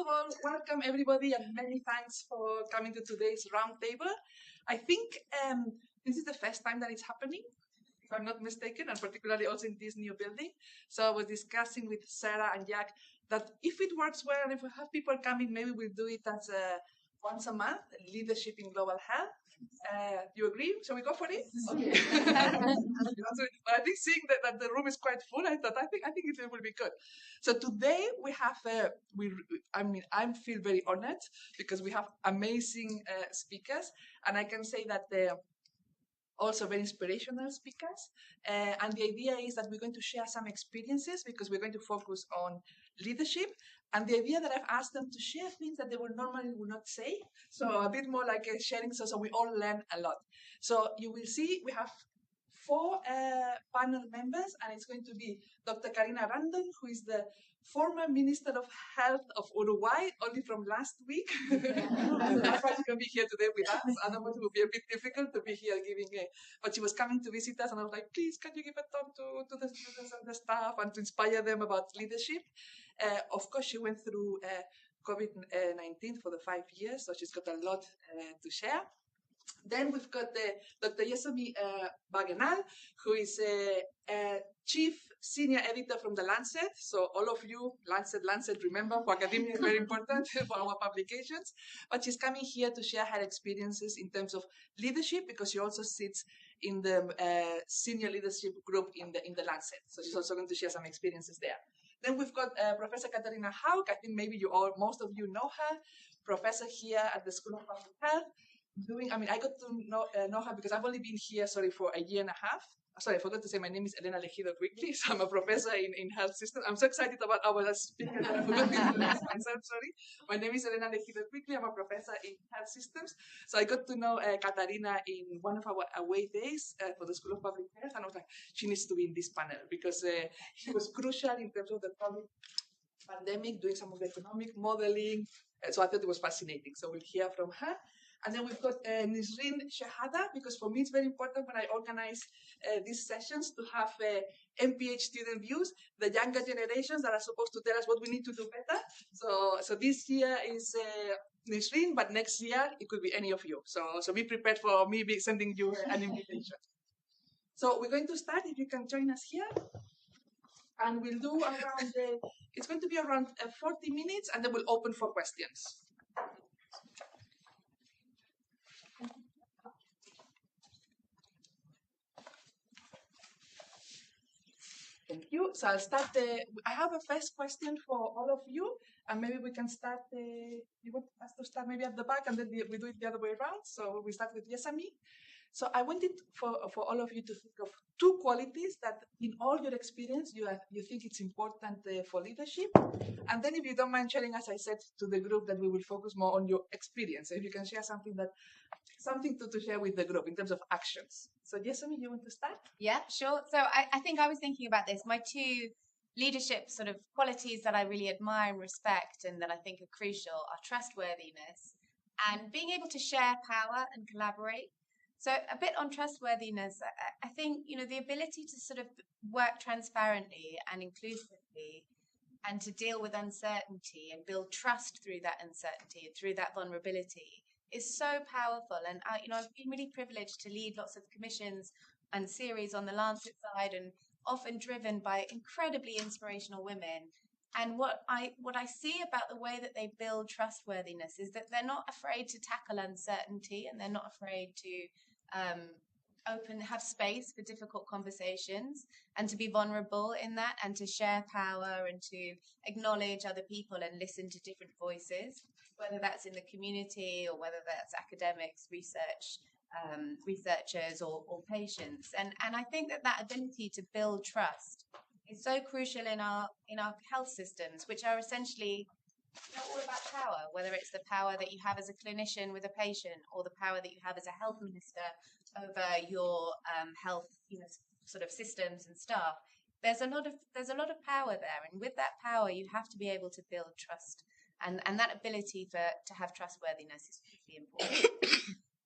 of all, welcome everybody and many thanks for coming to today's roundtable. I think this is the first time that it's happening, if I'm not mistaken, and particularly also in this new building. So I was discussing with Sarah and Jack that if it works well and if we have people coming, maybe we'll do it as once a month, leadership in global health. You agree? Shall we go for it? Okay. But I think seeing that the room is quite full, I think it will be good. So today we have I feel very honored because we have amazing speakers, and I can say that they're also very inspirational speakers. And the idea is that we're going to share some experiences because we're going to focus on leadership. And the idea that I've asked them to share things that they would not say. So a bit more like a sharing, so we all learn a lot. So you will see we have 4 panel members, and it's going to be Dr. Karina Rando, who is the former Minister of Health of Uruguay, only from last week. That's why she can be here today with us. Otherwise, it would be a bit difficult to be here giving a. But she was coming to visit us, and I was like, please, can you give a talk to the students and the staff and to inspire them about leadership? Of course, she went through COVID-19 for the 5 years, so she's got a lot to share. Then we've got Dr. Jessamy Bagenal, who is a chief senior editor from the Lancet. So all of you, Lancet, remember, for academia is very important for our publications. But she's coming here to share her experiences in terms of leadership because she also sits in the senior leadership group in the Lancet. So she's also going to share some experiences there. Then we've got Professor Katharina Hauck. I think maybe most of you know her, professor here at the School of Public Health. I got to know her because I've only been here, for a year and a half. Sorry, I forgot to say my name is Helena Legido-Quigley, so I'm a professor in health systems. I'm so excited about our speaker that I forgot to introduce myself, sorry. My name is Helena Legido-Quigley, I'm a professor in health systems. So I got to know Katharina in one of our away days for the School of Public Health, and I was like, she needs to be in this panel because she was crucial in terms of the COVID pandemic, doing some of the economic modeling. So I thought it was fascinating. So we'll hear from her. And then we've got Nisreen Shehada, because for me it's very important when I organize these sessions to have MPH student views, the younger generations that are supposed to tell us what we need to do better. So this year is Nisreen, but next year it could be any of you. So be prepared for me sending you an invitation. So we're going to start, if you can join us here. And we'll do around, it's going to be around 40 minutes, and then we'll open for questions. Thank you. So I'll start. I have a first question for all of you, and maybe we can start. You want us to start maybe at the back, and then we do it the other way around. So we start with Jessamy. So I wanted for all of you to think of 2 qualities that, in all your experience, you think it's important for leadership. And then, if you don't mind sharing, as I said to the group, that we will focus more on your experience. So if you can share something to share with the group in terms of actions. So Jessamy, you want to start? Yeah, sure. So I think I was thinking about this. My 2 leadership sort of qualities that I really admire and respect and that I think are crucial are trustworthiness and being able to share power and collaborate. So a bit on trustworthiness, I think, the ability to sort of work transparently and inclusively and to deal with uncertainty and build trust through that uncertainty and through that vulnerability is so powerful. And I've been really privileged to lead lots of commissions and series on the Lancet side, and often driven by incredibly inspirational women. And what I see about the way that they build trustworthiness is that they're not afraid to tackle uncertainty, and they're not afraid to have space for difficult conversations and to be vulnerable in that and to share power and to acknowledge other people and listen to different voices, whether that's in the community or whether that's academics, researchers or patients. And I think that ability to build trust is so crucial in our health systems, which are essentially all about power, whether it's the power that you have as a clinician with a patient or the power that you have as a health minister over your health, sort of systems and staff. There's a lot of power there, and with that power, you have to be able to build trust, and that ability to have trustworthiness is really important.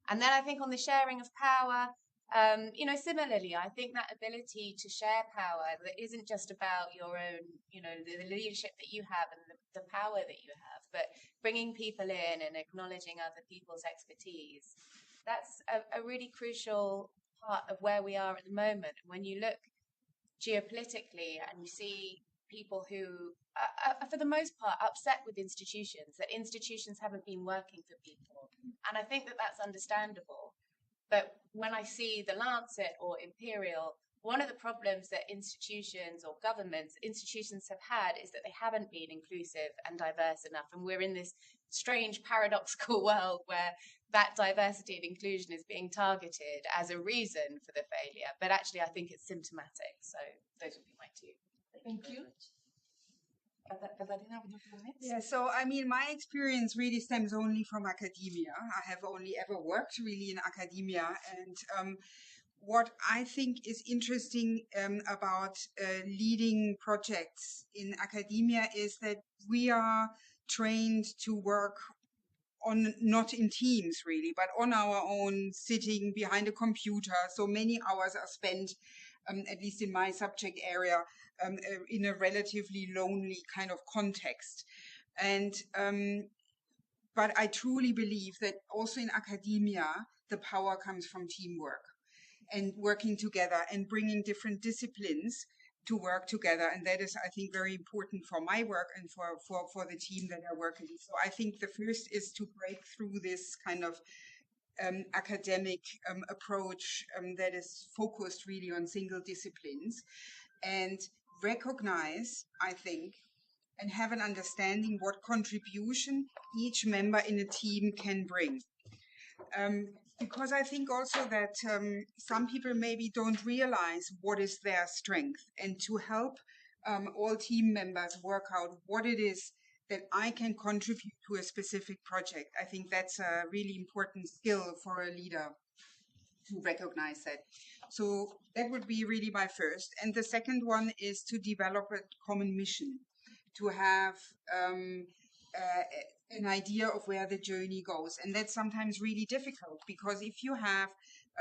And then I think on the sharing of power, similarly, I think that ability to share power that isn't just about your own, the leadership that you have and the power that you have, but bringing people in and acknowledging other people's expertise, that's a really crucial part of where we are at the moment. When you look geopolitically and you see people who are, for the most part, upset with institutions, that institutions haven't been working for people. And I think that that's understandable. But when I see the Lancet or Imperial, one of the problems that institutions or governments, institutions have had is that they haven't been inclusive and diverse enough. And we're in this strange paradoxical world where that diversity and inclusion is being targeted as a reason for the failure. But actually, I think it's symptomatic. So those would be my two. Thank you. Katharina, would you go next? Yeah, so I mean, my experience really stems only from academia. I have only ever worked really in academia. And what I think is interesting about leading projects in academia is that we are trained to work on, not in teams really, but on our own, sitting behind a computer. So many hours are spent, at least in my subject area, in a relatively lonely kind of context. And but I truly believe that also in academia, the power comes from teamwork and working together and bringing different disciplines to work together. And that is, I think, very important for my work and for the team that I work in. So I think the first is to break through this kind of academic approach that is focused really on single disciplines, and recognize, I think, and have an understanding what contribution each member in a team can bring. Because I think also that some people maybe don't realize what is their strength, and to help all team members work out what it is that I can contribute to a specific project. I think that's a really important skill for a leader to recognize that. So that would be really my first. And the second one is to develop a common mission, to have an idea of where the journey goes. And that's sometimes really difficult, because if you have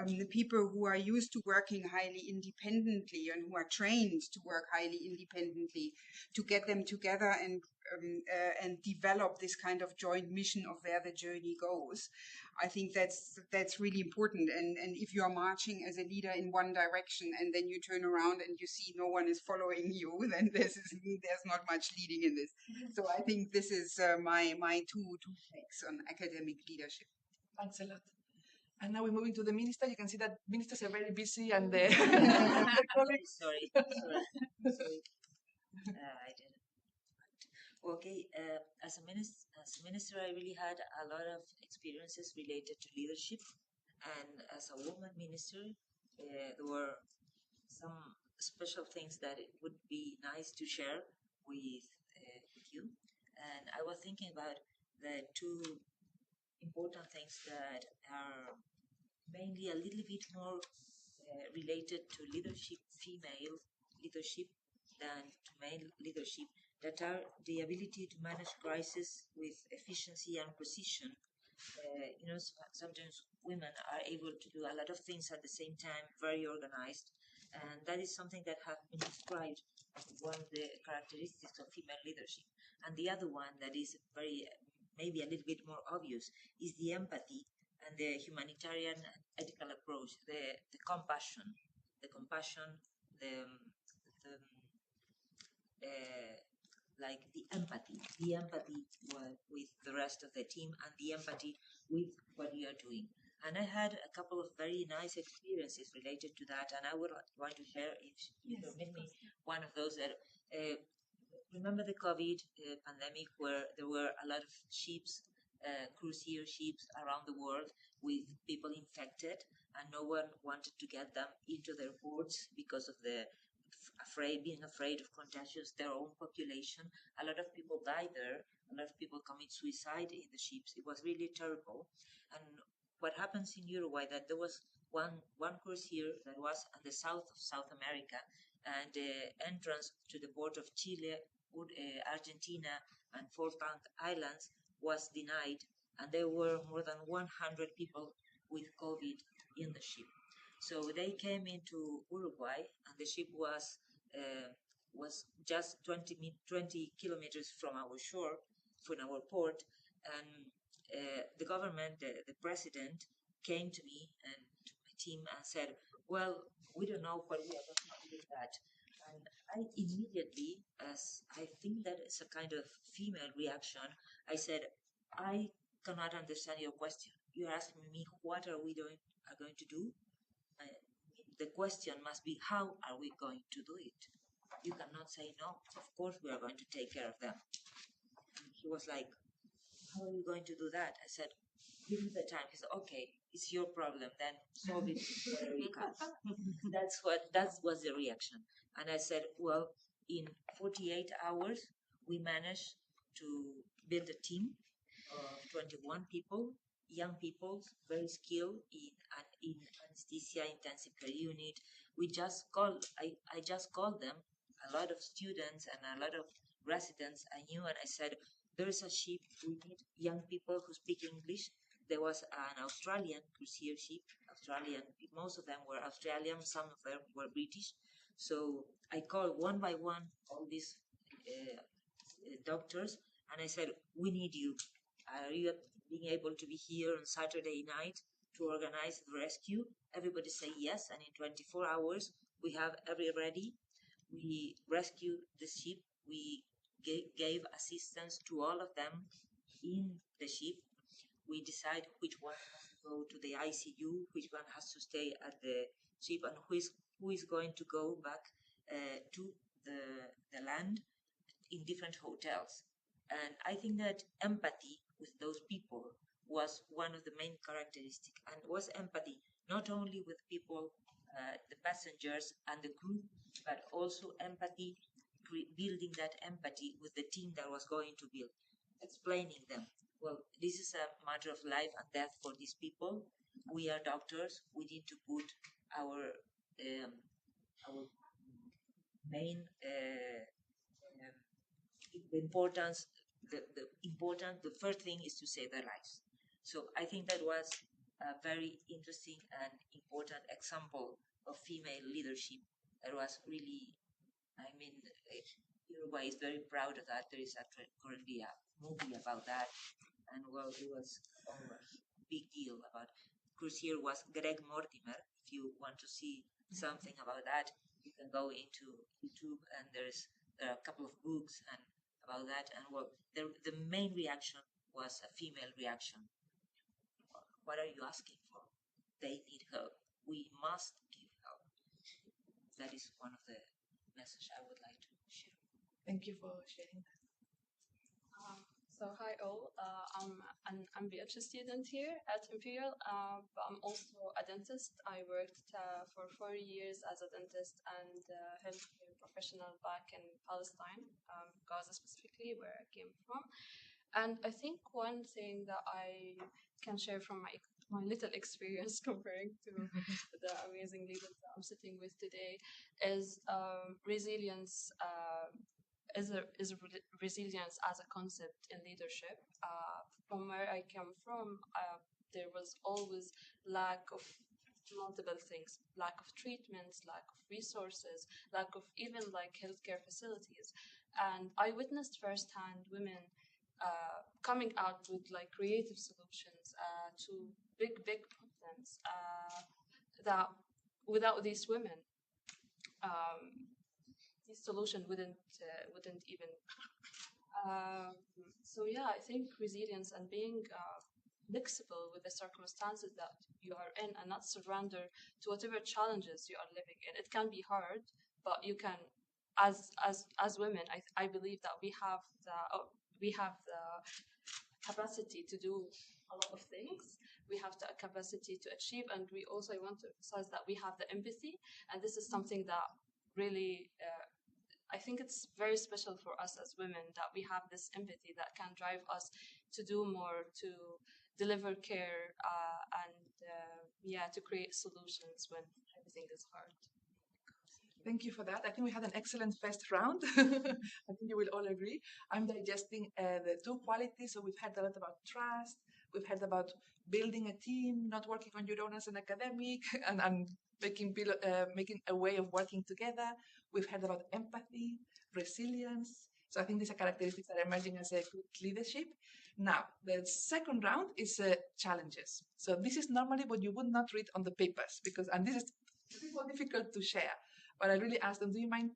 the people who are used to working highly independently and who are trained to work highly independently, to get them together and develop this kind of joint mission of where the journey goes, I think that's really important. And if you are marching as a leader in one direction and then you turn around and you see no one is following you, then there's not much leading in this. So I think this is my two takes on academic leadership. Thanks a lot. And now we're moving to the minister. You can see that ministers are very busy, and the colleagues. Sorry. I didn't. Okay. As a minister, I really had a lot of experiences related to leadership, and as a woman minister, there were some special things that it would be nice to share with you. And I was thinking about the two important things that are mainly a little bit more related to leadership, female leadership, than to male leadership, that are the ability to manage crisis with efficiency and precision. Sometimes women are able to do a lot of things at the same time, very organized, and that is something that has been described as one of the characteristics of female leadership. And the other one that is very, maybe a little bit more obvious, is the empathy and the humanitarian and ethical approach, the compassion, like the empathy with the rest of the team, and the empathy with what you are doing. And I had a couple of very nice experiences related to that, and I would want to share, if you permit me, one of those that. Remember the COVID pandemic, where there were a lot of ships, cruiser ships around the world with people infected, and no one wanted to get them into their ports because of the being afraid of contagions their own population. A lot of people died there. A lot of people commit suicide in the ships. It was really terrible. And what happens in Uruguay, that there was one cruiser that was at the south of South America, and the entrance to the port of Chile, Argentina, and Falkland Islands was denied, and there were more than 100 people with COVID in the ship. So they came into Uruguay, and the ship was just 20 kilometers from our shore, from our port, And the government, the president, came to me and to my team and said, well, we don't know what we are going to do with that. And I immediately, as I think that is a kind of female reaction, I said, I cannot understand your question. You're asking me what are going to do? The question must be, how are we going to do it? You cannot say no. Of course we are going to take care of them. And he was like, how are you going to do that? I said, give me the time. He said, okay, it's your problem, then solve it whatever you can. That was the reaction. And I said, well, in 48 hours, we managed to build a team of 21 people, young people, very skilled in anesthesia, intensive care unit. I just called them, a lot of students and a lot of residents I knew, and I said, there is a ship, we need young people who speak English. There was an Australian cruise ship, most of them were Australian, some of them were British. So I called one by one all these doctors, and I said, we need you. Are you being able to be here on Saturday night to organize the rescue? Everybody say yes, and in 24 hours, we have every ready. We rescued the ship. We gave assistance to all of them in the ship. We decide which one has to go to the ICU, which one has to stay at the ship, and who is going to go back to the land in different hotels. And I think that empathy with those people was one of the main characteristics, and was empathy not only with people, the passengers and the crew, but also empathy, building that empathy with the team that was going to build, explaining them, well, this is a matter of life and death for these people. We are doctors. We need to put our main the first thing is to save their lives. So I think that was a very interesting and important example of female leadership. That was really, I mean, Uruguay is very proud of that. There is currently a movie about that, and well, it was a big deal about. Cruiser was Greg Mortimer. If you want to see something about that, you can go into YouTube, and there are a couple of books and about that. And well, the main reaction was a female reaction. What are you asking for? They need help. We must give help. That is one of the messages I would like to share. Thank you for sharing that. So hi all, I'm an MBH student here at Imperial, but I'm also a dentist. I worked for 4 years as a dentist and healthcare professional back in Palestine, Gaza specifically, where I came from. And I think one thing that I can share from my little experience comparing to the amazing leaders that I'm sitting with today is resilience. Resilience as a concept in leadership. From where I come from, there was always lack of multiple things, lack of treatments, lack of resources, lack of even like healthcare facilities. And I witnessed firsthand women coming out with like creative solutions to big problems that without these women, this solution wouldn't even. So yeah, I think resilience and being flexible with the circumstances that you are in, and not surrender to whatever challenges you are living in. It can be hard, but you can, as women, I believe that we have the capacity to do a lot of things. We have the capacity to achieve, and we also want to emphasize that we have the empathy, and this is something that really I think it's very special for us as women that we have this empathy that can drive us to do more, to deliver care, and to create solutions when everything is hard. Thank you for that. I think we had an excellent first round. I think you will all agree. I'm digesting the two qualities. So we've heard a lot about trust. We've heard about building a team, not working on your own as an academic, and making a way of working together. We've heard about empathy, resilience. So I think these are characteristics that are emerging as a good leadership. Now, the second round is challenges. So this is normally what you would not read on the papers and this is more difficult to share. But I really asked them, do you mind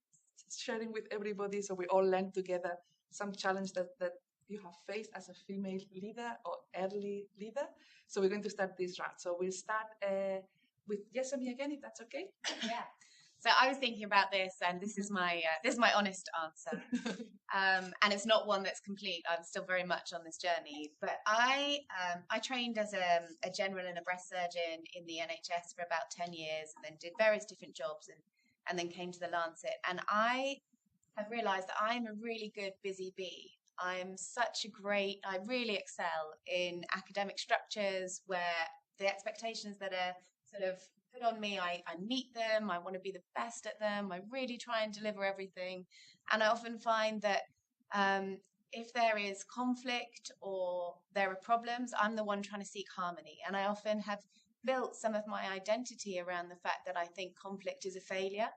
sharing with everybody so we all learn together some challenge that you have faced as a female leader or early leader? So we're going to start this round. So we'll start with Jessamy again, if that's okay. Yeah. So I was thinking about this, and this is my honest answer. And it's not one that's complete. I'm still very much on this journey. But I trained as a general and a breast surgeon in the NHS for about 10 years, and then did various different jobs, and then came to the Lancet. And I have realised that I'm a really good busy bee. I really excel in academic structures where the expectations that are sort of put on me, I meet them, I want to be the best at them, I really try and deliver everything. And I often find that if there is conflict or there are problems, I'm the one trying to seek harmony. And I often have built some of my identity around the fact that I think conflict is a failure,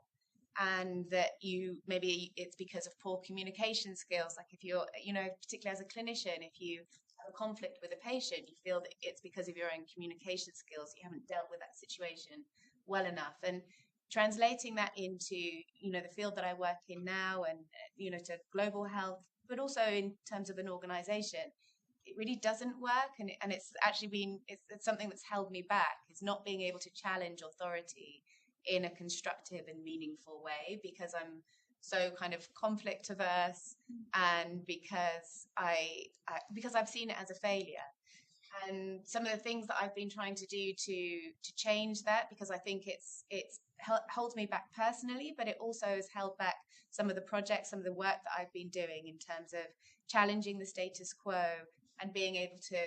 and that maybe it's because of poor communication skills. Like if you're, particularly as a clinician, if you have a conflict with a patient, you feel that it's because of your own communication skills. You haven't dealt with that situation well enough. And translating that into, the field that I work in now and, to global health, but also in terms of an organization, it really doesn't work. And it's actually it's something that's held me back, is not being able to challenge authority in a constructive and meaningful way, because I'm so kind of conflict averse, and because I've seen it as a failure. And some of the things that I've been trying to do to change that, because I think it's holds me back personally, but it also has held back some of the projects, some of the work that I've been doing in terms of challenging the status quo and being able to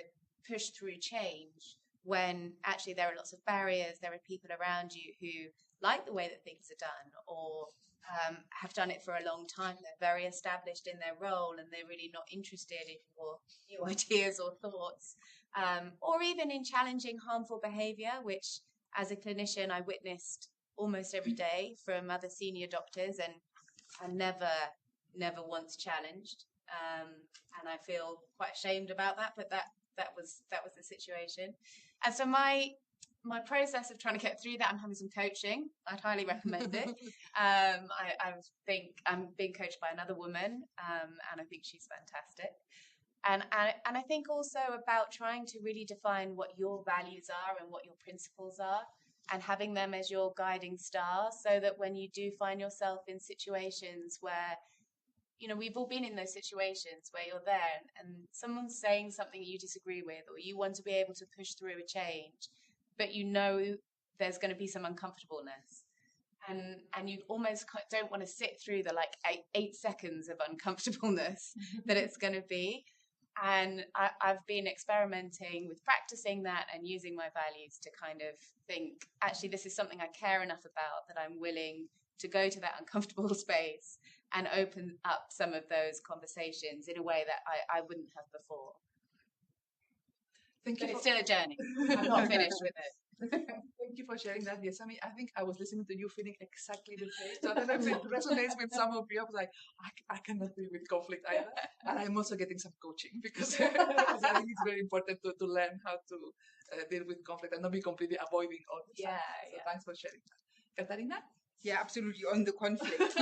push through change when actually there are lots of barriers. There are people around you who like the way that things are done, or have done it for a long time. They're very established in their role, and they're really not interested in your new ideas or thoughts, or even in challenging harmful behaviour, which as a clinician I witnessed almost every day from other senior doctors, and I never once challenged, and I feel quite ashamed about that, but that was the situation. And so my process of trying to get through that, I'm having some coaching. I'd highly recommend it. I think I'm being coached by another woman, and I think she's fantastic. And I think also about trying to really define what your values are and what your principles are, and having them as your guiding star, so that when you do find yourself in situations where, we've all been in those situations where you're there and someone's saying something you disagree with, or you want to be able to push through a change, but there's going to be some uncomfortableness, and you almost don't want to sit through the 8 seconds of uncomfortableness that it's going to be. And I've been experimenting with practicing that and using my values to kind of think, actually, this is something I care enough about that I'm willing to go to that uncomfortable space and open up some of those conversations in a way that I wouldn't have before. Thank you. But it's still a journey. I'm not finished with it. Thank you for sharing that, Jessamy. I think I was listening to you feeling exactly the same. So I don't know if it resonates with some of you. I was like, I cannot deal with conflict either. And I'm also getting some coaching because I think it's very important to learn how to deal with conflict and not be completely avoiding all the time. So thanks for sharing that. Katharina? Yeah, absolutely. On the conflict.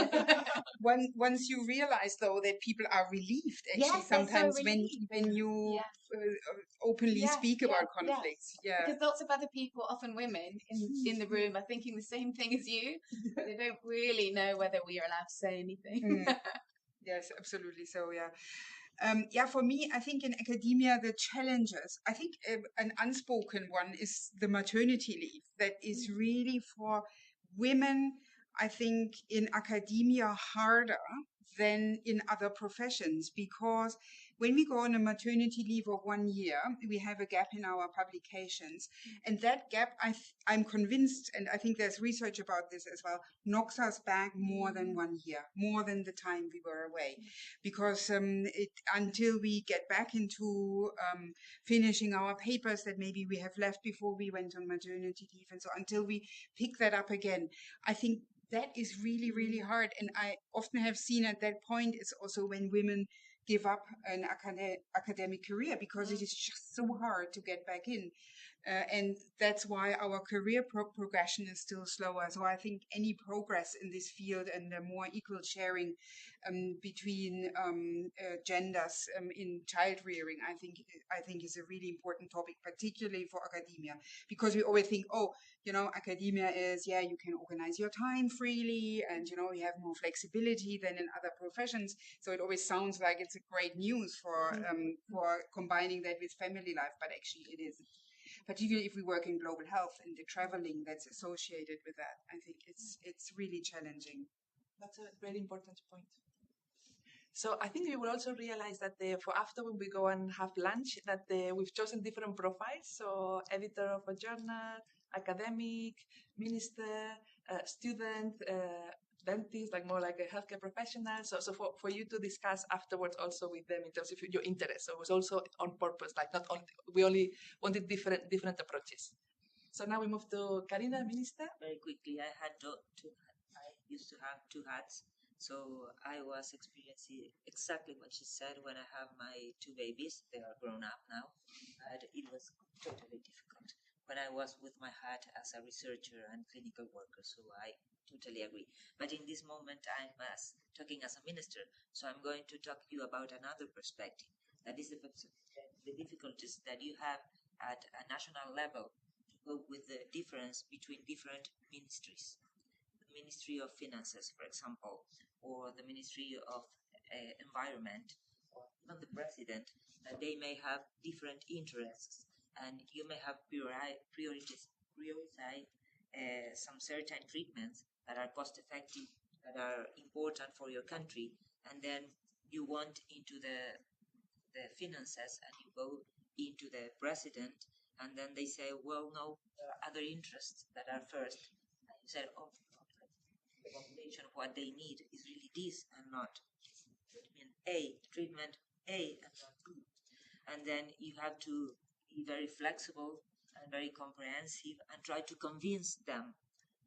Once you realize, though, that people are relieved, actually, sometimes so when you openly speak about conflicts. Yes. Yeah. Because lots of other people, often women in the room, are thinking the same thing as you, but they don't really know whether we are allowed to say anything. Yes, absolutely. So, for me, I think in academia, the challenges, I think an unspoken one is the maternity leave. That is really for women, I think, in academia harder than in other professions, because when we go on a maternity leave of 1 year, we have a gap in our publications. And that gap, I'm convinced, and I think there's research about this as well, knocks us back more than 1 year, more than the time we were away. Because until we get back into finishing our papers that maybe we have left before we went on maternity leave, and so until we pick that up again, I think that is really, really hard. And I often have seen at that point, it's also when women give up an academic career because it is just so hard to get back in. And that's why our career progression is still slower. So I think any progress in this field and the more equal sharing between genders in child rearing, I think is a really important topic, particularly for academia, because we always think, oh, academia is, yeah, you can organize your time freely, and you have more flexibility than in other professions. So it always sounds like it's a great news for combining that with family life, but actually it isn't. Particularly if we work in global health and the traveling that's associated with that, I think it's really challenging. That's a very important point. So I think you will also realize that for after when we go and have lunch, that we've chosen different profiles. So editor of a journal, academic, minister, student, dentist, like more like a healthcare professional. So for you to discuss afterwards also with them in terms of your interest. So it was also on purpose, like not only, we only wanted different approaches. So now we move to Karina, minister. Very quickly, I used to have two hats. So I was experiencing exactly what she said when I have my two babies. They are grown up now. But it was totally difficult when I was with my hat as a researcher and clinical worker. So I totally agree. But in this moment, I'm talking as a minister. So I'm going to talk to you about another perspective. That is the difficulties that you have at a national level to cope with the difference between different ministries. The Ministry of Finances, for example, or the Ministry of Environment, or even the President, that they may have different interests, and you may have prioritize some certain treatments that are cost effective, that are important for your country, and then you want into the finances and you go into the President, and then they say, well, no, there are other interests that are first. And you said, oh, the population, what they need is really this and not treatment A and not B. And then you have to be very flexible and very comprehensive and try to convince them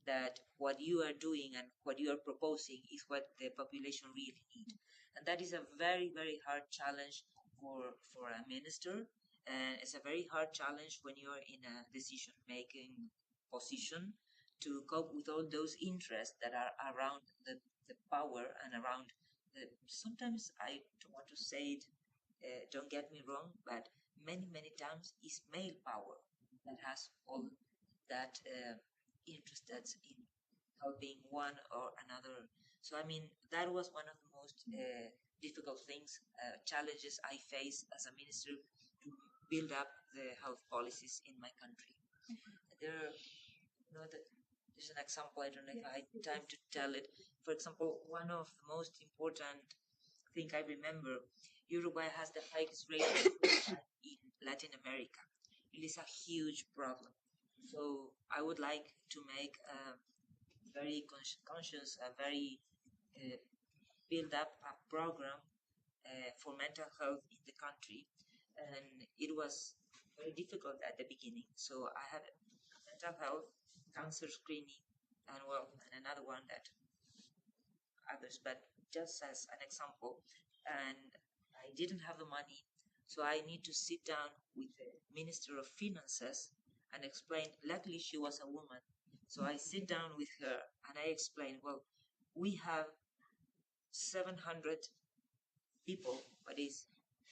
that what you are doing and what you are proposing is what the population really need. And that is a very, very hard challenge for a minister. And it's a very hard challenge when you're in a decision-making position to cope with all those interests that are around the power and around sometimes I don't want to say it, don't get me wrong, but many times it's male power that has all that interested in helping one or another. So I mean, that was one of the most difficult things, challenges I face as a minister to build up the health policies in my country. There's an example, I don't know if I had time to tell it. For example, one of the most important thing I remember, Uruguay has the highest rate of suicide in Latin America. It is a huge problem. So I would like to make a very conscious, a very build up a program for mental health in the country. And it was very difficult at the beginning. So I had mental health, cancer screening, and another one that others, but just as an example. And I didn't have the money, so I need to sit down with the Minister of Finances and explain. Luckily, she was a woman, so I sit down with her and I explain, well, we have 700 people, but a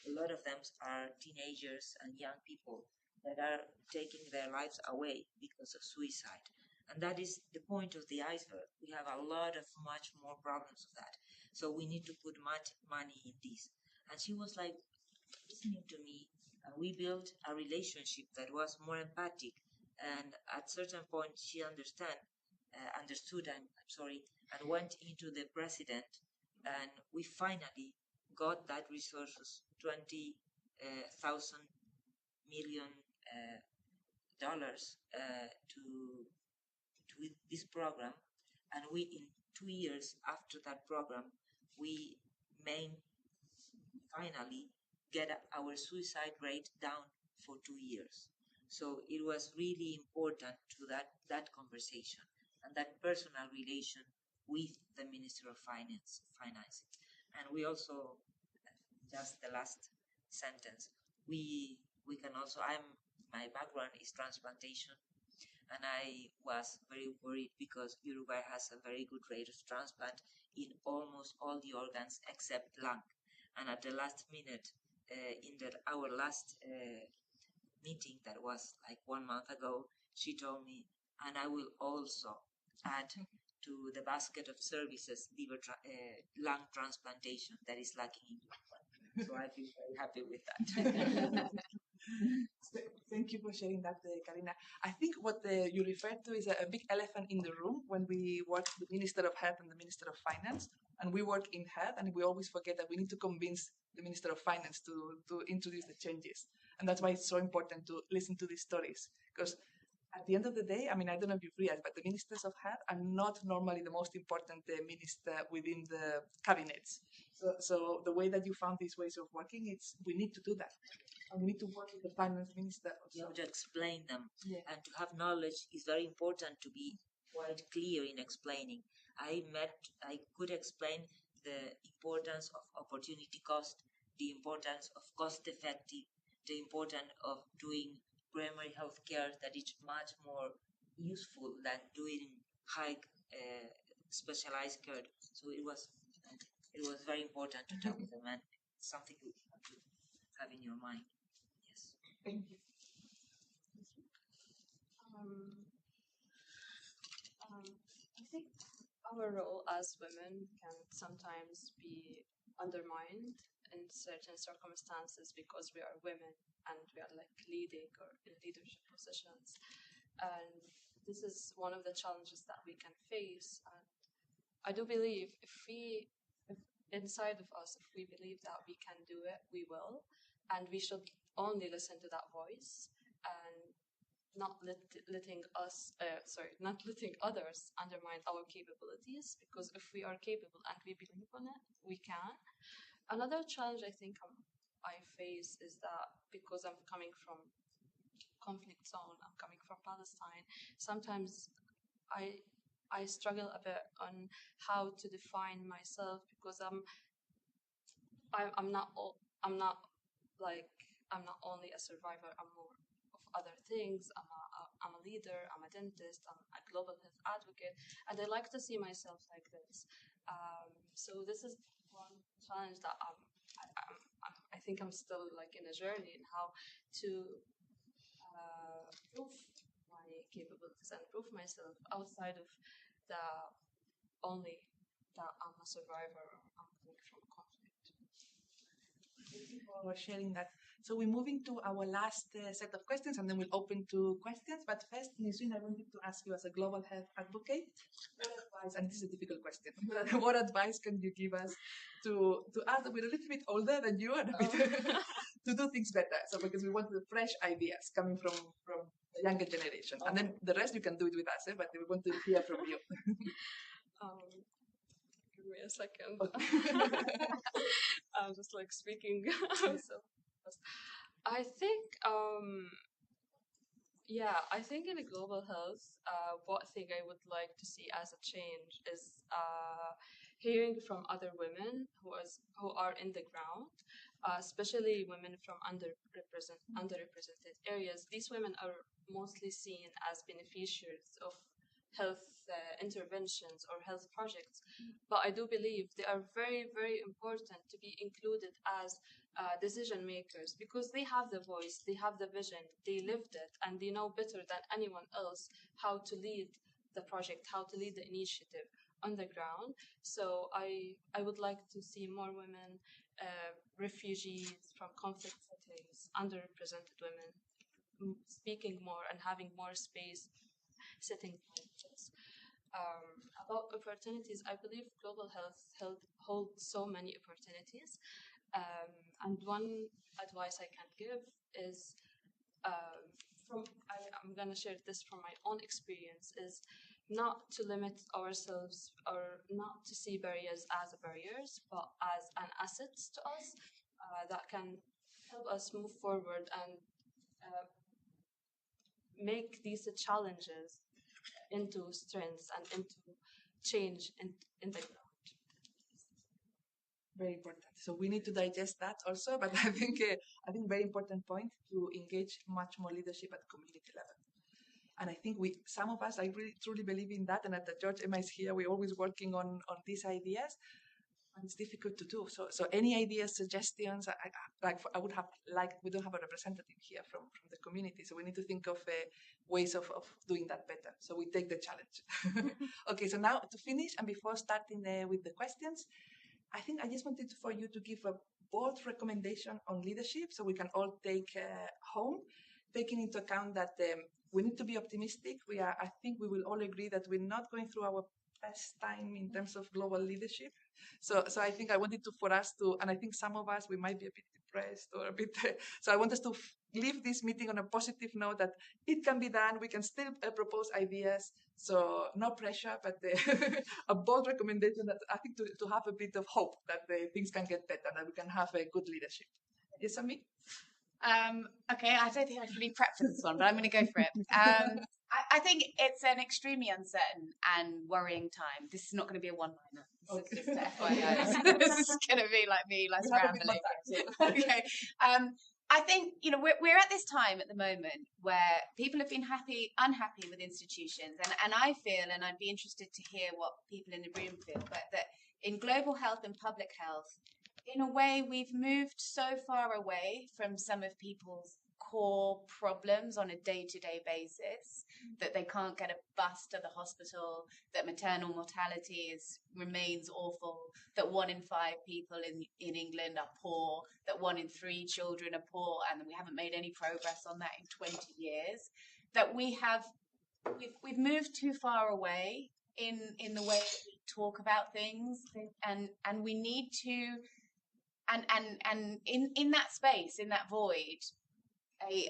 lot of them are teenagers and young people that are taking their lives away because of suicide. And that is the point of the iceberg. We have a lot of much more problems of that. So we need to put much money in this. And she was like listening to me, and we built a relationship that was more empathic. And at certain point, she understood, and went into the president. And we finally got that resources, $20,000 million to this program, and we in 2 years after that program, we may finally get our suicide rate down for 2 years. So it was really important to that conversation and that personal relation with the Minister of Finance. And we also just the last sentence. We can also, my background is transplantation, and I was very worried because Uruguay has a very good rate of transplant in almost all the organs except lung. And at the last minute, our last meeting that was like 1 month ago, she told me, and I will also add to the basket of services lung transplantation that is lacking in Uruguay. So I feel very happy with that. Thank you for sharing that, Karina. I think what you referred to is a big elephant in the room when we work with the Minister of Health and the Minister of Finance, and we work in health, and we always forget that we need to convince the Minister of Finance to introduce the changes. And that's why it's so important to listen to these stories, because at the end of the day, I mean, I don't know if you've realized, but the ministers of health are not normally the most important minister within the cabinets. So the way that you found these ways of working, we need to do that. And we need to work with the finance minister also. You have to explain them, Yeah. and to have knowledge is very important to be quite clear in explaining. I could explain the importance of opportunity cost, the importance of cost effective, the importance of doing primary health care that is much more useful than doing high specialized care. So it was very important to talk with them, and something you have to have in your mind. Yes. Thank you. I think our role as women can sometimes be undermined in certain circumstances because we are women and we are like leading or in leadership positions. And this is one of the challenges that we can face. And I do believe if inside of us, if we believe that we can do it, we will. And we should only listen to that voice and not letting others undermine our capabilities, because if we are capable and we believe on it, we can. Another challenge I think I face is that because I'm coming from conflict zone, I'm coming from Palestine, sometimes I struggle a bit on how to define myself, because I'm not only a survivor, I'm more of other things. I'm a leader, I'm a dentist, I'm a global health advocate, and I like to see myself like this. So this is one challenge that I think I'm still like in a journey in how to prove my capabilities and prove myself outside of the only that I'm a survivor or I'm coming from conflict. Thank you for sharing that. So we're moving to our last set of questions, and then we'll open to questions. But first, Nisreen, I wanted to ask you, as a global health advocate, what advice, and this is a difficult question, what advice can you give us to us that we're a little bit older than you and a bit to do things better? So because we want the fresh ideas coming from the younger generation, and then the rest you can do it with us, but we want to hear from you. Give me a second. Okay. I'm just like speaking. So I think, I think in a global health, what thing I would like to see as a change is hearing from other women who are in the ground, especially women from underrepresented areas. These women are mostly seen as beneficiaries of health interventions or health projects, but I do believe they are very, very important to be included as decision makers, because they have the voice, they have the vision, they lived it, and they know better than anyone else how to lead the project, how to lead the initiative on the ground. So I would like to see more women, refugees from conflict settings, underrepresented women speaking more and having more space, setting points. About opportunities, I believe global health holds so many opportunities. And one advice I can give is, I'm going to share this from my own experience, is not to limit ourselves or not to see barriers as barriers, but as an asset to us that can help us move forward and make these challenges into strengths and into change in the ground. Very important. So we need to digest that also, but I think very important point to engage much more leadership at community level. And I think some of us, I really truly believe in that. And at the George Emma is here, we're always working on these ideas. And it's difficult to do. So any ideas, suggestions, I would have liked, we don't have a representative here from the community. So we need to think of ways of doing that better. So we take the challenge. Okay, so now to finish and before starting with the questions, I think I just wanted for you to give a bold recommendation on leadership so we can all take home, taking into account that we need to be optimistic. I think we will all agree that we're not going through our best time in terms of global leadership. So I think I wanted for us to, and I think some of us, we might be a bit depressed or a bit, so I want us to leave this meeting on a positive note that it can be done. We can still propose ideas. So no pressure, but a bold recommendation that I think to have a bit of hope that things can get better, that we can have a good leadership. Jessamy? Okay, I don't think I should be prepped for this one, but I'm going to go for it. I think it's an extremely uncertain and worrying time. This is not going to be a one-liner. This is just FYI. This is going to be like me, like rambling. Okay. I think, we're at this time at the moment where people have been unhappy with institutions. And I feel, and I'd be interested to hear what people in the room feel, but that in global health and public health, in a way, we've moved so far away from some of people's core problems on a day-to-day basis that they can't get a bus to the hospital, that maternal mortality remains awful, that 1 in 5 people in England are poor, that 1 in 3 children are poor, and we haven't made any progress on that in 20 years, that we've moved too far away in the way that we talk about things, and we need to. And in that space, in that void,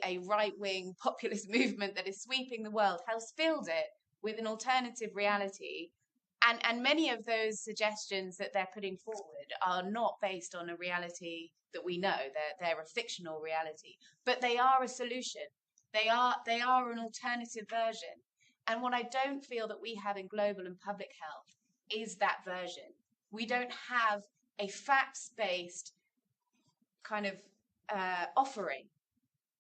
a right-wing populist movement that is sweeping the world has filled it with an alternative reality. And many of those suggestions that they're putting forward are not based on a reality that we know. They're a fictional reality. But they are a solution. They are an alternative version. And what I don't feel that we have in global and public health is that version. We don't have a facts-based kind of offering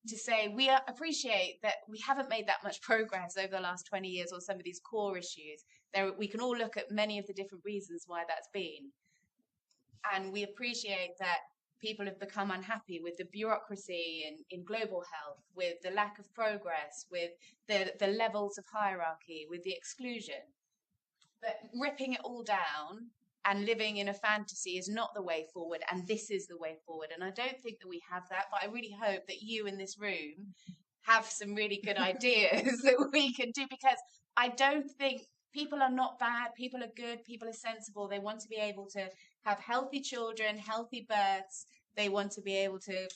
to say we appreciate that we haven't made that much progress over the last 20 years on some of these core issues. We can all look at many of the different reasons why that's been. And we appreciate that people have become unhappy with the bureaucracy in global health, with the lack of progress, with the levels of hierarchy, with the exclusion. But ripping it all down and living in a fantasy is not the way forward, and this is the way forward. And I don't think that we have that, but I really hope that you in this room have some really good ideas that we can do, because I don't think people are not bad, people are good, people are sensible. They want to be able to have healthy children, healthy births. They want to be able to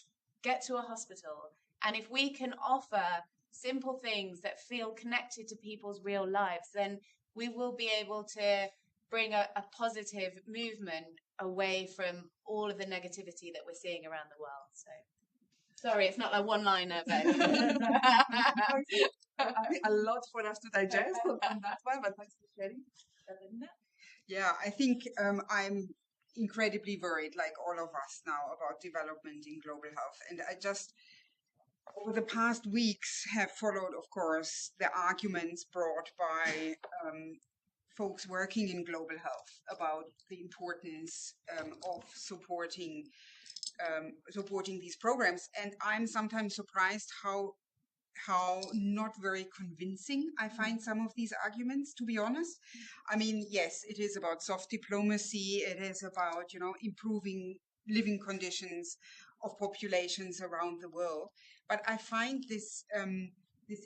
get to a hospital. And if we can offer simple things that feel connected to people's real lives, then we will be able to bring a positive movement away from all of the negativity that we're seeing around the world. So, sorry, it's not a one-liner, but a lot for us to digest on that one, but thanks for sharing. Yeah, I think I'm incredibly worried, like all of us now, about development in global health. And I just, over the past weeks, have followed, of course, the arguments brought by folks working in global health about the importance of supporting these programs. And I'm sometimes surprised how not very convincing I find some of these arguments, to be honest. I mean, yes, it is about soft diplomacy. It is about, improving living conditions of populations around the world. But I find this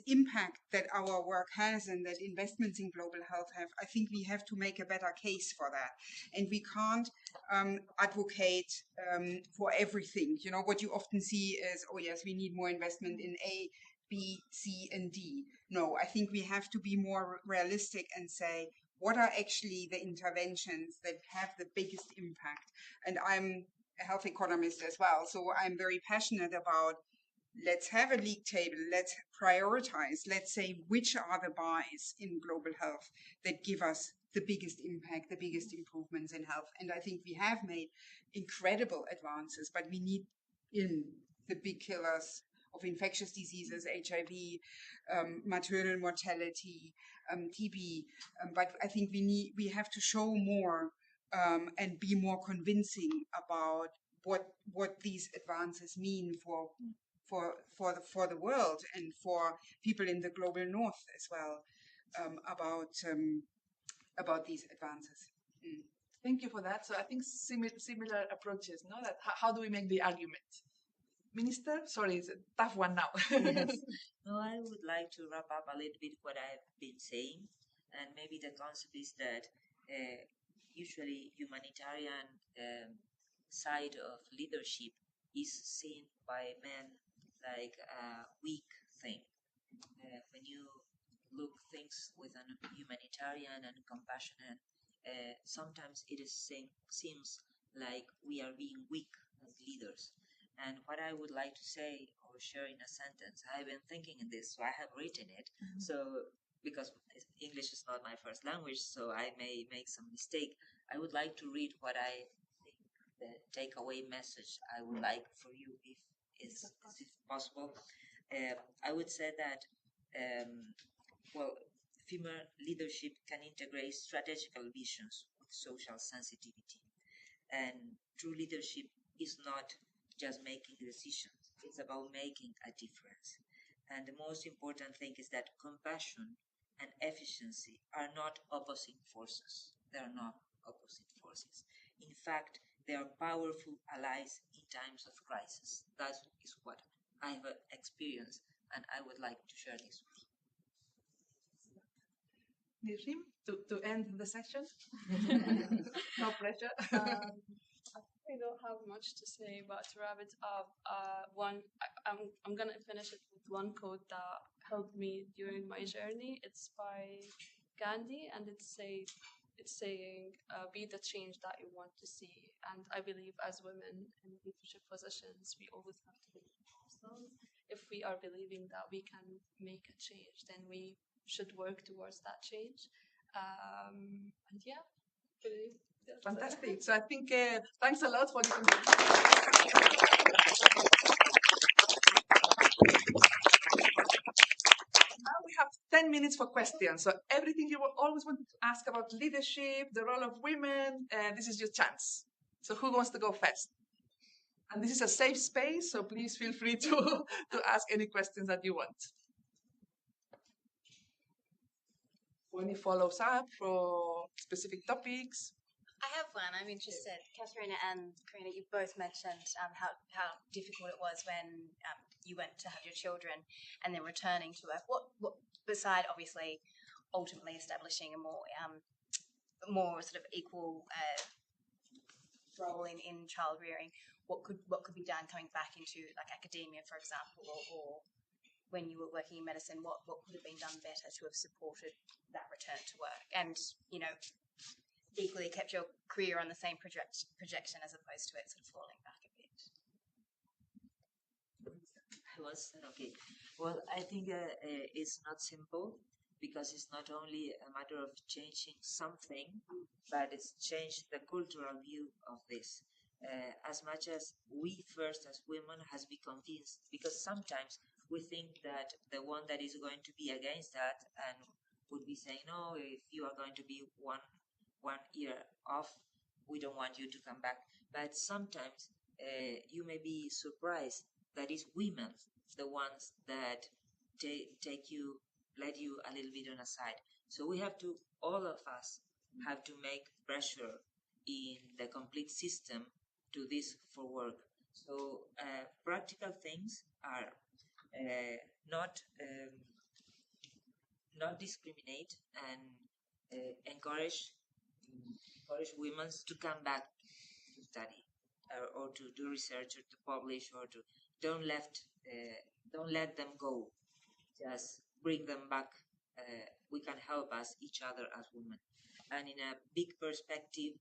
impact that our work has and that investments in global health have, I think we have to make a better case for that. And we can't advocate for everything. What you often see is, oh yes, we need more investment in A, B, C, and D. No, I think we have to be more realistic and say, what are actually the interventions that have the biggest impact? And I'm a health economist as well, so I'm very passionate about, let's have a league table, let's prioritize, let's say which are the buys in global health that give us the biggest impact, the biggest improvements in health. And I think we have made incredible advances, but we need in the big killers of infectious diseases, HIV, maternal mortality, TB. But I think we have to show more and be more convincing about what these advances mean for the world and for people in the global north as well, about these advances. Thank you for that. So I think similar approaches, no? That how do we make the argument? Minister, sorry, it's a tough one now. Yes. No, I would like to wrap up a little bit what I've been saying, and maybe the concept is that usually humanitarian side of leadership is seen by men like a weak thing. When you look things with a humanitarian and compassionate, sometimes it seems like we are being weak as leaders. And what I would like to say or share in a sentence, I've been thinking in this, so I have written it. So because English is not my first language, so I may make some mistake. I would like to read what I think the takeaway message I would like for you, if possible. I would say that, female leadership can integrate strategical visions with social sensitivity. And true leadership is not just making decisions, it's about making a difference. And the most important thing is that compassion and efficiency are not opposing forces. They are not opposite forces. In fact, they are powerful allies in times of crisis. That is what I've experienced, and I would like to share this with you. Nisreen, to end the session? No pressure. I don't have much to say, but to wrap it up, I'm gonna finish it with one quote that helped me during my journey. It's by Gandhi, and it's saying, "Be the change that you want to see." And I believe, as women in leadership positions, we always have to believe in ourselves. If we are believing that we can make a change, then we should work towards that change. And yeah, believe. Fantastic. So I think thanks a lot for the Now we have 10 minutes for questions. So everything you will always want to ask about leadership, the role of women, this is your chance. So who wants to go first? And this is a safe space, so please feel free to ask any questions that you want. Any follows up for specific topics? I have one. I'm interested. Katharina and Karina, you both mentioned how difficult it was when you went to have your children and then returning to work. What beside obviously ultimately establishing a more sort of equal role in child rearing, what could be done coming back into like academia, for example, or when you were working in medicine, what could have been done better to have supported that return to work and, equally kept your career on the same projection as opposed to it sort of falling back a bit? Okay. Well, I think it's not simple because it's not only a matter of changing something, but it's changed the cultural view of this. As much as we first as women has been convinced, because sometimes we think that the one that is going to be against that and would be saying, no, if you are going to be one year off, we don't want you to come back. But sometimes you may be surprised that it's women, the ones that let you a little bit on a side. So we have to, all of us have to make pressure in the complete system to this for work. So practical things are not discriminate and encourage women to come back to study or to do research or to publish or to don't let them go. Just bring them back. We can help us each other as women. And in a big perspective,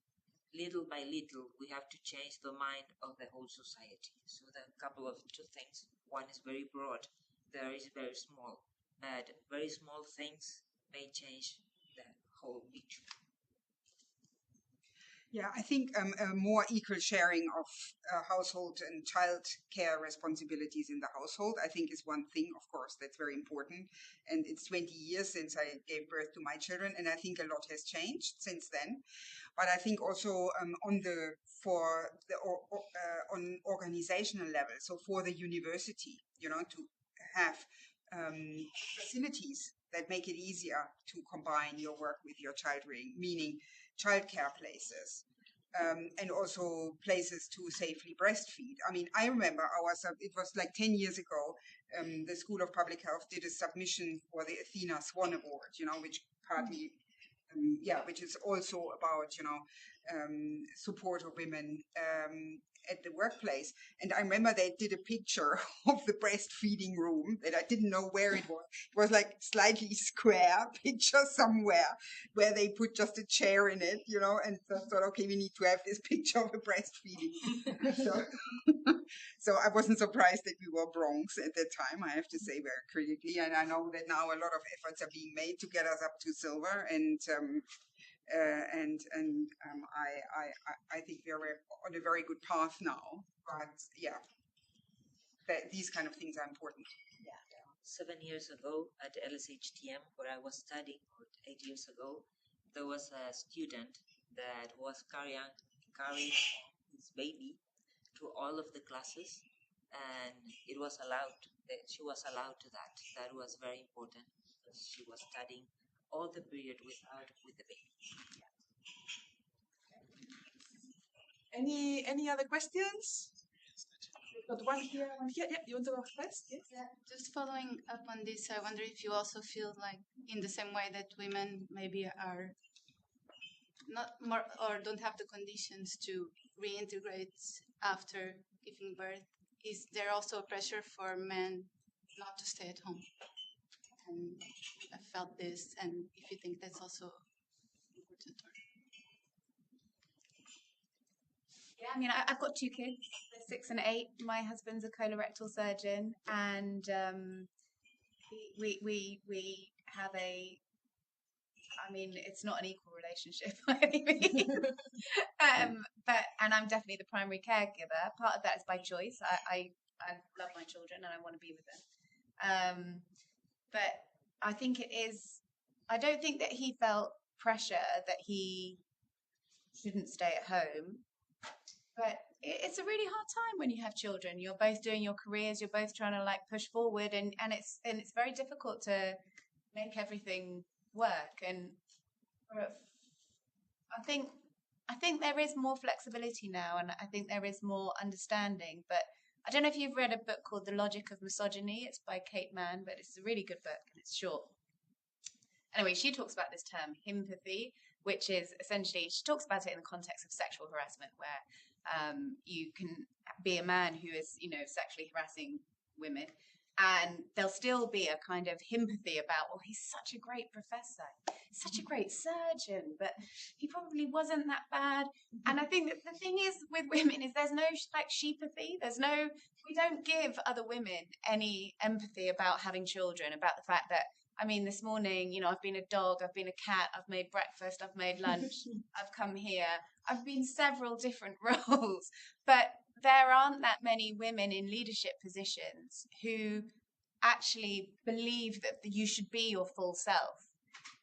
little by little, we have to change the mind of the whole society. So there are a couple of two things. One is very broad, the other is very small. But very small things may change the whole picture. Yeah, I think a more equal sharing of household and child care responsibilities in the household, I think, is one thing. Of course, that's very important. And it's 20 years since I gave birth to my children, and I think a lot has changed since then. But I think also on organizational level, so for the university, to have facilities that make it easier to combine your work with your child rearing, meaning childcare places, and also places to safely breastfeed. I mean, I remember it was like 10 years ago, the School of Public Health did a submission for the Athena Swan Award, which partly, which is also about, support of women at the workplace. And I remember they did a picture of the breastfeeding room that I didn't know where it was. It was like slightly square picture somewhere where they put just a chair in it, and so I thought, okay, we need to have this picture of a breastfeeding. So I wasn't surprised that we were Bronx at that time, I have to say very critically. And I know that now a lot of efforts are being made to get us up to silver, and I think we're on a very good path now. But yeah, these kind of things are important. 7 years ago at LSHTM, where I was studying, or 8 years ago, there was a student that was carrying his baby to all of the classes, and it was allowed that she was allowed to that. That was very important because she was studying all the period with the baby. Any other questions? We've got one here, one here. Yeah, you want to go first? Yes. Yeah, just following up on this, I wonder if you also feel like, in the same way that women maybe are not more or don't have the conditions to reintegrate after giving birth, is there also a pressure for men not to stay at home? And I felt this, and if you think that's also important. Yeah, I mean, I've got two kids, they're 6 and 8. My husband's a colorectal surgeon, and we have I mean, it's not an equal relationship by any means. And I'm definitely the primary caregiver. Part of that is by choice. I love my children and I want to be with them. But I think I don't think that he felt pressure that he shouldn't stay at home. But it's a really hard time when you have children. You're both doing your careers. You're both trying to push forward, and it's very difficult to make everything work. And I think there is more flexibility now, and I think there is more understanding. But I don't know if you've read a book called The Logic of Misogyny. It's by Kate Mann, but it's a really good book and it's short. Anyway, she talks about this term, himpathy, which is essentially, she talks about it in the context of sexual harassment, where you can be a man who is, sexually harassing women, and there'll still be a kind of himpathy about, well, he's such a great professor, such a great surgeon, but he probably wasn't that bad. And I think that the thing is with women is there's no sheepathy. We don't give other women any empathy about having children, about the fact that, I mean, this morning, I've been a dog, I've been a cat, I've made breakfast, I've made lunch, I've come here. I've been several different roles, but there aren't that many women in leadership positions who actually believe that you should be your full self,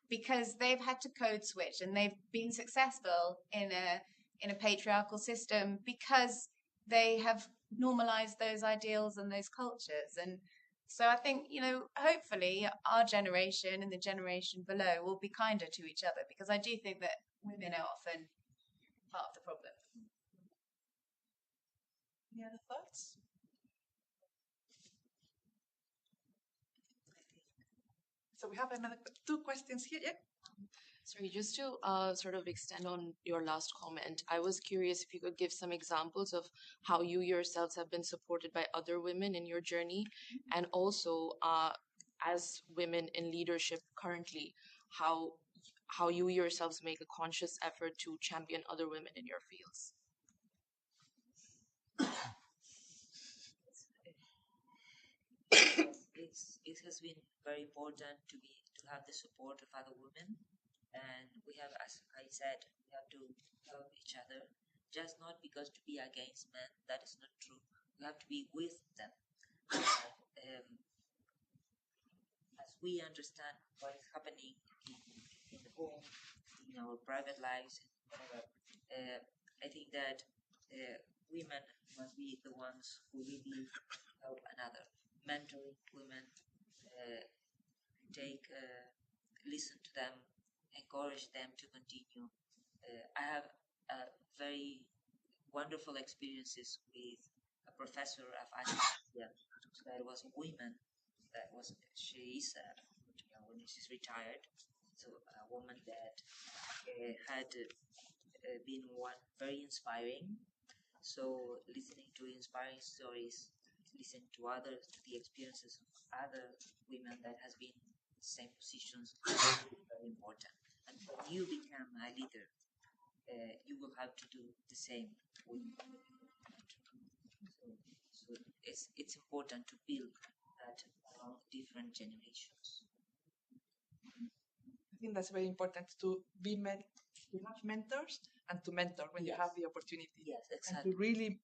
because they've had to code switch and they've been successful in a patriarchal system because they have normalized those ideals and those cultures. And so I think, hopefully our generation and the generation below will be kinder to each other, because I do think that women are often part of the problem. Any other thoughts? So we have another 2 questions here. Yeah. Sorry, just to sort of extend on your last comment, I was curious if you could give some examples of how you yourselves have been supported by other women in your journey, and also as women in leadership currently, how you yourselves make a conscious effort to champion other women in your fields. It has been very important to have the support of other women, And we have, as I said, we have to help each other, just not because to be against men, that is not true. We have to be with them. As we understand what is happening in the home, in our private lives, whatever, I think that women must be the ones who really help another, mentoring women, listen to them, encourage them to continue. I have very wonderful experiences with a professor of anesthesia that was a woman. She is when she's retired, so a woman that had been one very inspiring. So listening to inspiring stories, listening to others, to the experiences of other women that has been in the same positions is very important. And when you become a leader, you will have to do the same with so it's important to build that along different generations. I think that's very important to to have mentors and to mentor when you have the opportunity. Yes, And exactly. to really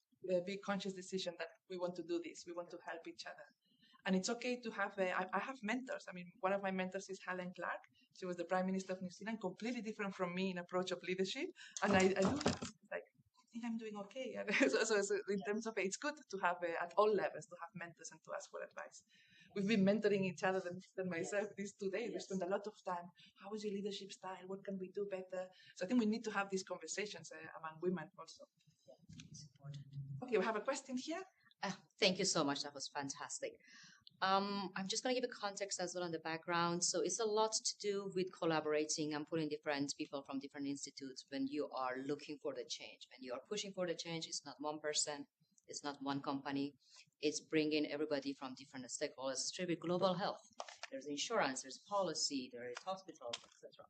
be conscious decision that we want to do this, we want to help each other. And it's okay to have, I have mentors. I mean, one of my mentors is Helen Clark. She was the Prime Minister of New Zealand, completely different from me in approach of leadership. And I do that. It's like, I think I'm doing okay. So in terms of it's good to have, at all levels, to have mentors and to ask for advice. We've been mentoring each other than myself these 2 days. We spend a lot of time. How is your leadership style? What can we do better? So I think we need to have these conversations among women also. It's important. Okay, we have a question here. Thank you so much. That was fantastic. I'm just going to give a context as well on the background. So it's a lot to do with collaborating and putting different people from different institutes when you are looking for the change. When you are pushing for the change, it's not one person, it's not one company. It's bringing everybody from different stakeholders, especially with global health. There's insurance, there's policy, there is hospitals, etc.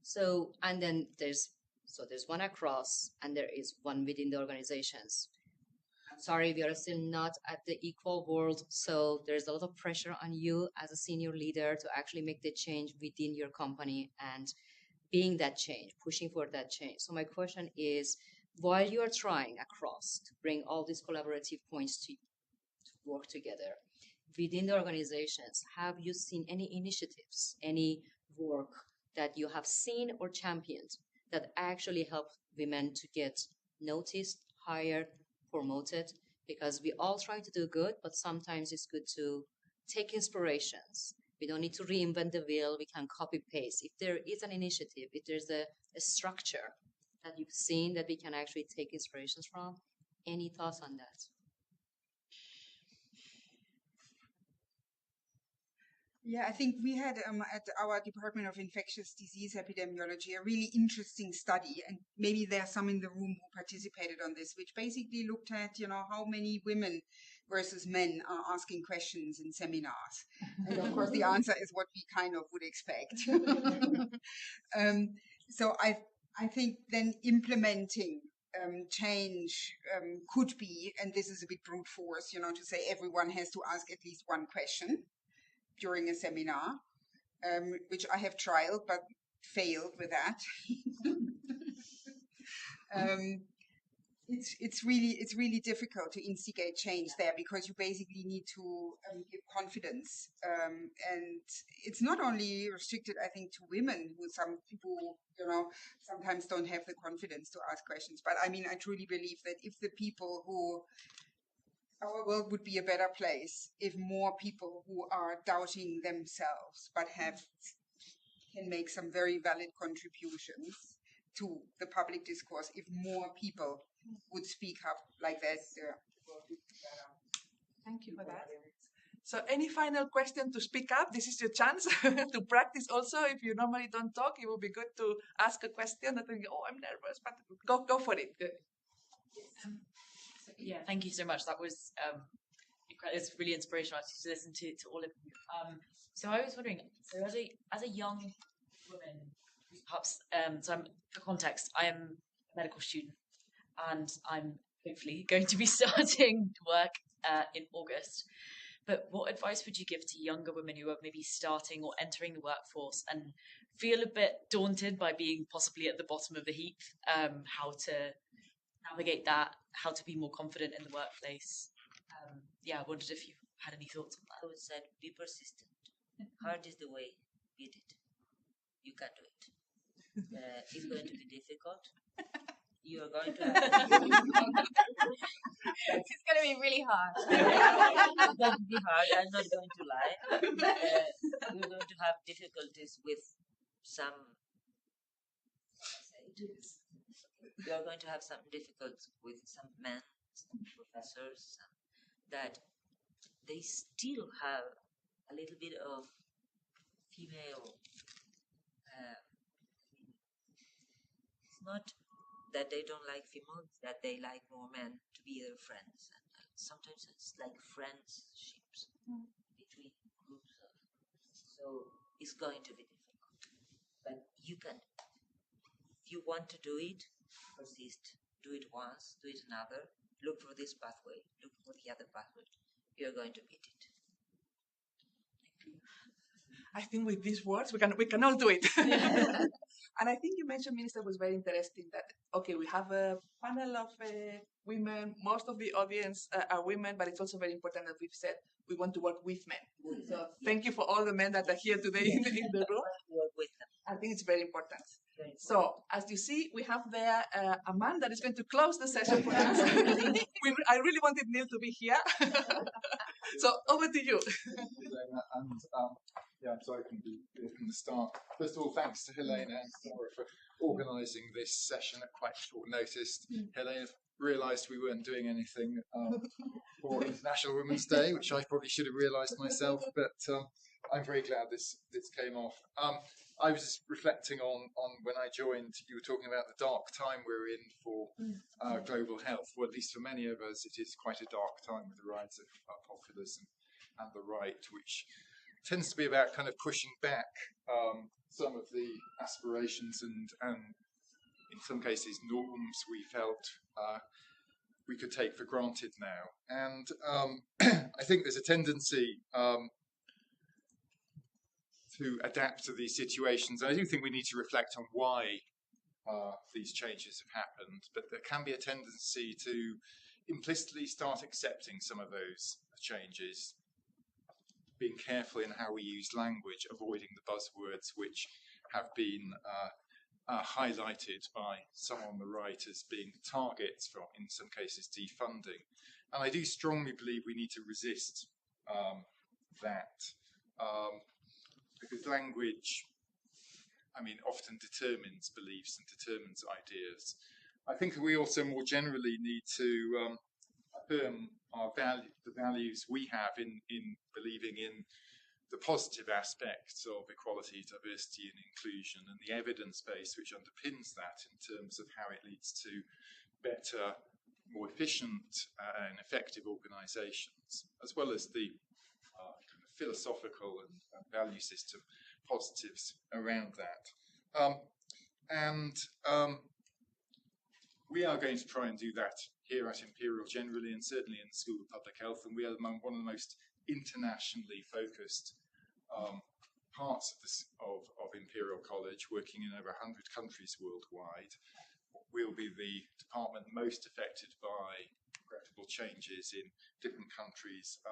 So, and then there's one across, and there is one within the organizations. Sorry, we are still not at the equal world. So there's a lot of pressure on you as a senior leader to actually make the change within your company and being that change, pushing for that change. So my question is, while you are trying across to bring all these collaborative points to work together within the organizations, have you seen any initiatives, any work that you have seen or championed that actually help women to get noticed, hired, promoted? Because we all try to do good, but sometimes it's good to take inspirations. We don't need to reinvent the wheel. We can copy paste. If there is an initiative, if there's a structure that you've seen that we can actually take inspirations from, any thoughts on that? Yeah, I think we had at our Department of Infectious Disease Epidemiology a really interesting study, and maybe there are some in the room who participated on this, which basically looked at, how many women versus men are asking questions in seminars. And of course, the answer is what we kind of would expect. So I think then implementing change could be, and this is a bit brute force, to say everyone has to ask at least one question during a seminar, which I have trialed but failed with that. It's really difficult to instigate change there, because you basically need to give confidence, and it's not only restricted, I think, to women, who some people sometimes don't have the confidence to ask questions. But I mean, I truly believe that if the people who our world would be a better place if more people who are doubting themselves but can make some very valid contributions to the public discourse. If more people would speak up like that, the world would be better. Thank you for that. So any final question to speak up? This is your chance to practice also. If you normally don't talk, it would be good to ask a question. I think, I'm nervous, but go for it. Good. Yeah, thank you so much. That was it's really inspirational to listen to all of you. So I was wondering, so as a young woman, perhaps, so for context, I am a medical student, and I'm hopefully going to be starting work in August. but what advice would you give to younger women who are maybe starting or entering the workforce and feel a bit daunted by being possibly at the bottom of the heap? How to navigate that? How to be more confident in the workplace? I wondered if you had any thoughts on I would say be persistent. Hard is the way. Beat it. You can do it. It's going to be difficult. You are going to have It's going to be really hard. it's going to be hard. I'm not going to lie. You're going to have difficulties with some. You're going to have some difficulties with some men, some professors, that they still have a little bit of female. It's not that they don't like females, that they like more men to be their friends. And sometimes it's like friendships between groups of. So it's going to be difficult. But you can, if you want to do it, persist. Do it once, do it another. Look for this pathway, look for the other pathway. You're going to beat it. I think with these words, we can all do it. And I think you mentioned, Minister, was very interesting that, okay, we have a panel of women. Most of the audience are women, but it's also very important that we've said we want to work with men. So thank you for all the men that are here today in the room. Work with them. I think it's very important. So, as you see, we have there a man that is going to close the session for us. I really wanted Neil to be here. So, over to you. And so I can be here from the start. First of all, thanks to Helena and Sarah for organising this session at quite short notice. Helena realised we weren't doing anything for International Women's Day, which I probably should have realised myself, but I'm very glad this came off. I was reflecting on when I joined, you were talking about the dark time we're in for global health. Well, at least for many of us, it is quite a dark time with the rise of populism and the right, which tends to be about kind of pushing back some of the aspirations and in some cases norms we felt we could take for granted now. And I think there's a tendency to adapt to these situations. And I do think we need to reflect on why these changes have happened, but there can be a tendency to implicitly start accepting some of those changes, being careful in how we use language, avoiding the buzzwords which have been highlighted by some on the right as being targets for, in some cases, defunding. And I do strongly believe we need to resist that. Because language, often determines beliefs and determines ideas. I think we also more generally need to affirm the values we have in believing in the positive aspects of equality, diversity and inclusion, and the evidence base which underpins that in terms of how it leads to better, more efficient and effective organisations, as well as the philosophical and value system positives around that. We are going to try and do that here at Imperial generally, and certainly in the School of Public Health, and we are one of the most internationally focused parts of Imperial College, working in over 100 countries worldwide. We'll be the department most affected by regrettable changes in different countries,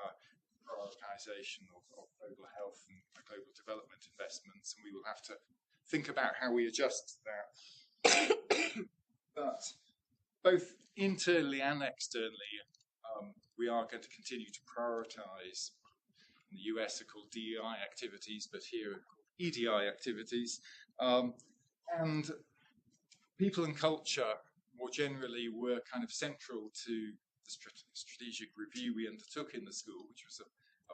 prioritisation of global health and global development investments, and we will have to think about how we adjust that. But both internally and externally, we are going to continue to prioritise. In the US are called DEI activities, but here are called EDI activities. And people and culture, more generally, were kind of central to the strategic review we undertook in the school, which was a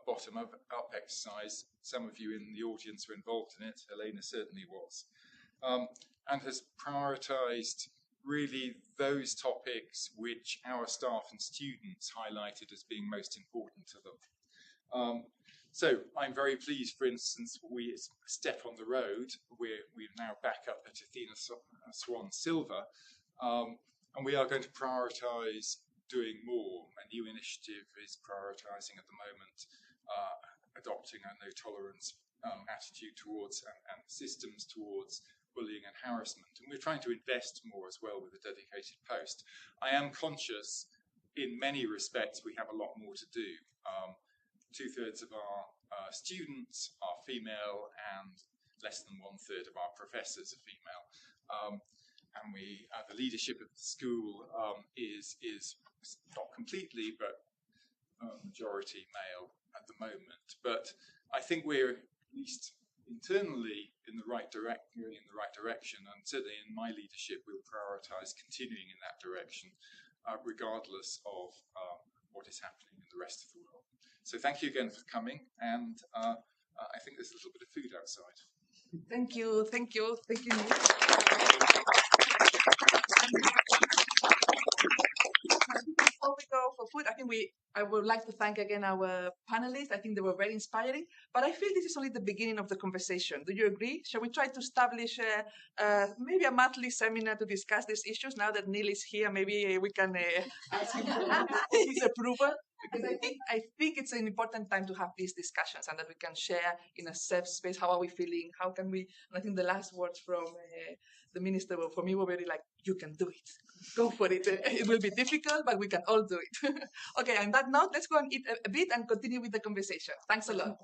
bottom-up exercise. Some of you in the audience were involved in it. Helena certainly was. And has prioritised really those topics which our staff and students highlighted as being most important to them. So I'm very pleased, for instance, we step on the road. We're now back up at Athena Swan Silver, and we are going to prioritise doing more. A new initiative is prioritising at the moment adopting a no tolerance attitude towards and systems towards bullying and harassment. And we're trying to invest more as well with a dedicated post. I am conscious in many respects we have a lot more to do. 2/3 of our students are female and less than 1/3 of our professors are female. And the leadership of the school is not completely, but majority male at the moment. But I think we're at least internally in the right direction, and certainly in my leadership we'll prioritise continuing in that direction, regardless of what is happening in the rest of the world. So thank you again for coming, and I think there's a little bit of food outside. Thank you. Before we go for food, I would like to thank again our panelists. I think they were very inspiring, but I feel this is only the beginning of the conversation. Do you agree? Shall we try to establish maybe a monthly seminar to discuss these issues? Now that Neil is here, maybe we can ask him his approval. Because I think it's an important time to have these discussions and that we can share in a safe space. How are we feeling? How can we? And I think the last words from the minister for me were very like, you can do it. Go for it. It will be difficult, but we can all do it. Okay, on that note, let's go and eat a bit and continue with the conversation. Thanks a lot.